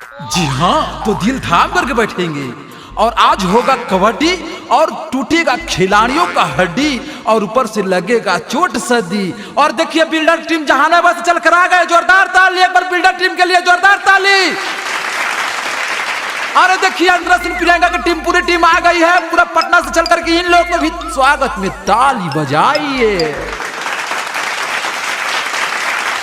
जी हाँ, तो दिल थाम करके बैठेंगे। और आज होगा कबड्डी और टूटेगा खिलाड़ियों का हड्डी और ऊपर से लगेगा चोट सर्दी। और देखिए बिल्डर टीम जहानाबाद से चल कर आ गए, जोरदार ताली एक बार बिल्डर टीम के लिए, जोरदार ताली। अरे देखिए अंतरा सिंह प्रियंका की टीम, पूरी टीम आ गई है पूरा पटना से चल करके। इन लोगों को भी स्वागत में ताली बजाइए।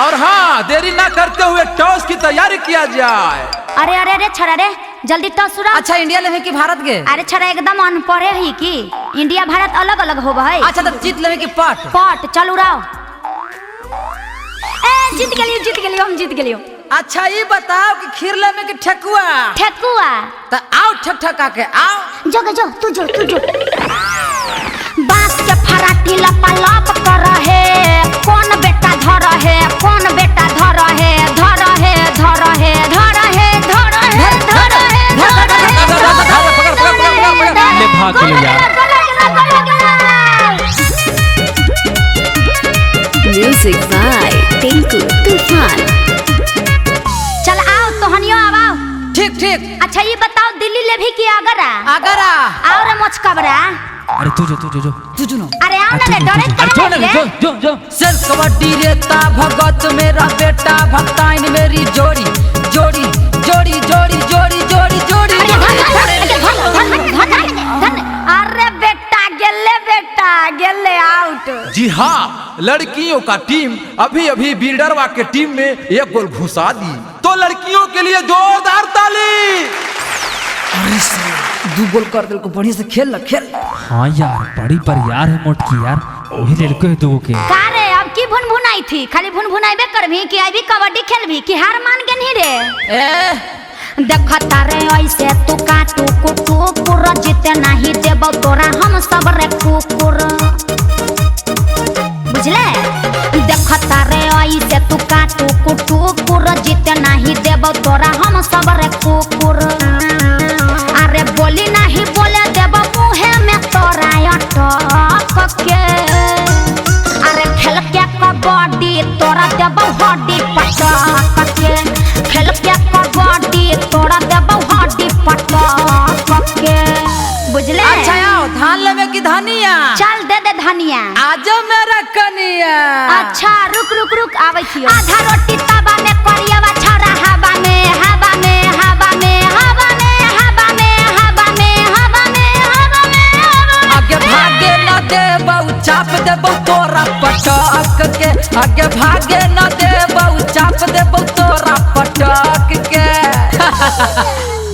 और हाँ, देरी ना करते हुए टॉस की तैयारी किया जाए। अरे अरे अरे छड़ा रे, जल्दी टॉस सुरा। अच्छा इंडिया लेवे की भारत के? अरे छड़ा एकदम अनपढ़े ही की इंडिया भारत अलग अलग होगा है। अच्छा तो जीत लेवे की पट पट चल उड़ाओ। ए जीत गेलियो, जीत गेलियो, हम जीत गेलियो। अच्छा ये बताओ कि खीर लेवे की ठेकुआ? ठेकुआ। तो आओ ठक ठका के आओ। जो जो तू जो तू जो। बांस के फराटी लपालप कर है, कौन बेटा धर है, कौन बेटा धर है, धर है धर है धर है धर है धर है ले भाग लो यार। म्यूजिक बाय टिंकू तूफान। चल आओ तोहनियो आओ। ठीक ठीक। अच्छा ये बताओ दिल्ली ले भी कि आगरा? आगरा। आओ रे मोच कबरा। अरे तू जो तू जो अरे आओ ना रे, डरे अरे क्या जो है? जो सेल कबड्डी रेता भगत मेरा बेटा, भक्ताइन मेरी जोड़ी जोड़ी जोड़ी जोड़ी जोड़ी जोड़ी जोड़ी। अरे बेटा गेले आउट। जी हाँ, लड़कियों का टीम अभी अभी बिल्डरवा के टीम में एक गोल घुसा दी। तो लड़कियों के लिए जोरदार ताली। अरे दो गोल कर दिल को, बढ़िया से खेल ल खेल। हाँ यार, बड़ी पर यार है मोटकी यार, वही लड़के दो के। का रे अब की भुनभुनाई थी? खाली भुनभुनाइबे करभी कि अभी कबड्डी खेलभी कि हार मान के नहीं रे? ए देखता रे ऐसे तू काटू कुकुर, जीते नहीं देबो तोरा हम सब रे कुकुर। बुझले? देखता रे ऐसे तू काटू कुकुर, जीते नहीं देबो तोरा हम सब रे कुकुर। अरे बोली नहीं बोले देबो मुहे में तोरा अटक के। अरे खेल के कबड्डी तोरा देबो हड्डी पटक के। खेल के कबड्डी तोरा देबो हड्डी पटक के। बुझले? अच्छा आओ धान लेवे की धनिया? चल दे दे धनिया। आजो मेरा कनिया। अच्छा रुक रुक रुक आवे छियो। आधा रोटी तवा में करियवा छरा हवा में हवा में हवा में हवा में हवा में हवा में हवा में हवा में। आगे भागे न देबो चाप देबो तोरा पटक के। आगे भागे न देबो चाप देबो तोरा पटक के।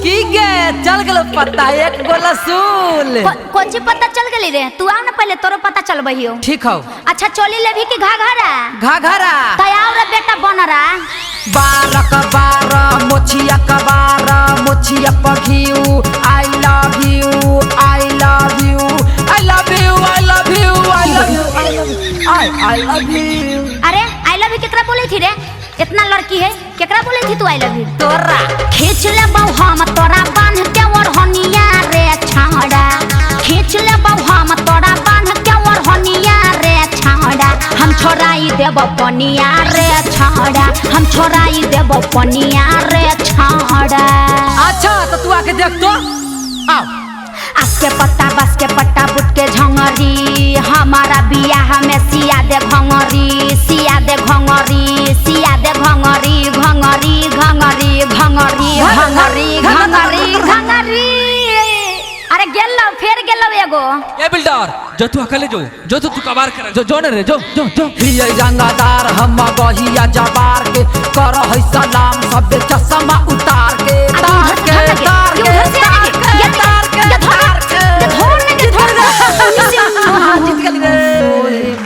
की गे चल गलो पता एक गोला सूल। कोची पता चल गेली रे? तू आ ना पहले, तोरो पता चल बहियो। ठीक हो। अच्छा चोली लेभी कि घाघरा? घाघरा। तयाव रे बेटा बनरा। बारह का बारह मोछिया का बारह मोछिया पघियू। I love you I love you I love you I love you I love you I love you. अरे आई लव यू केकरा बोली थी रे? इतना लड़की है केकरा बोली थी तू आई लव यू? तोरा खींच ले बहु हम तोरा बांध के ओढ़निया रे छाड़ा। खींच ले बहु हम तोरा बांध के ओढ़निया रे छाड़ा। हम छोड़ाई देब पनिया रे छाड़ा। हम छोड़ाई देब पनिया रे छाड़ा। अच्छा तो तू आके देख तो। आओ आके पत्ता बस के पट्टा बुट के झंगरी। हमारा बियाह में सिया दे घंगरी, सिया दे घंगरी, सिया दे घंगरी घंगरी घंगरी घंगरी घंगरी घंगरी घंगरी। अरे गेलो फिर गेलो एगो। ए बिल्डर जो तू अकेले जो तू कबार कर जो न रे जो जो जो। ये रंगदार हम गहिया जबार के कर है सलाम सब चश्मा उतार के। तार के तार के तार के तार के तार के।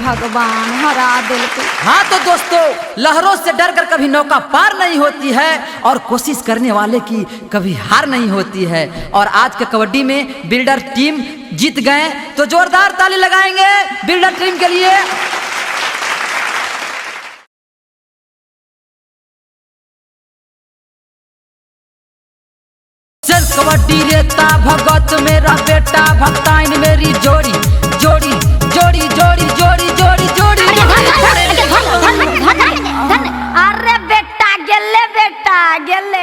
भगवान हरा दिल को। हाँ तो दोस्तों, लहरों से डरकर कभी नौका पार नहीं होती है और कोशिश करने वाले की कभी हार नहीं होती है। और आज के कबड्डी में बिल्डर टीम जीत गए, तो जोरदार ताली लगाएंगे बिल्डर टीम के लिए। चल कबड्डी रेता भगत मेरा बेटा, भक्ताइन मेरी जोड़ी जोड़ी जोड़ी जोड़ी जोड़ी जोड़ी जोड़ी। अरे बेटा गेले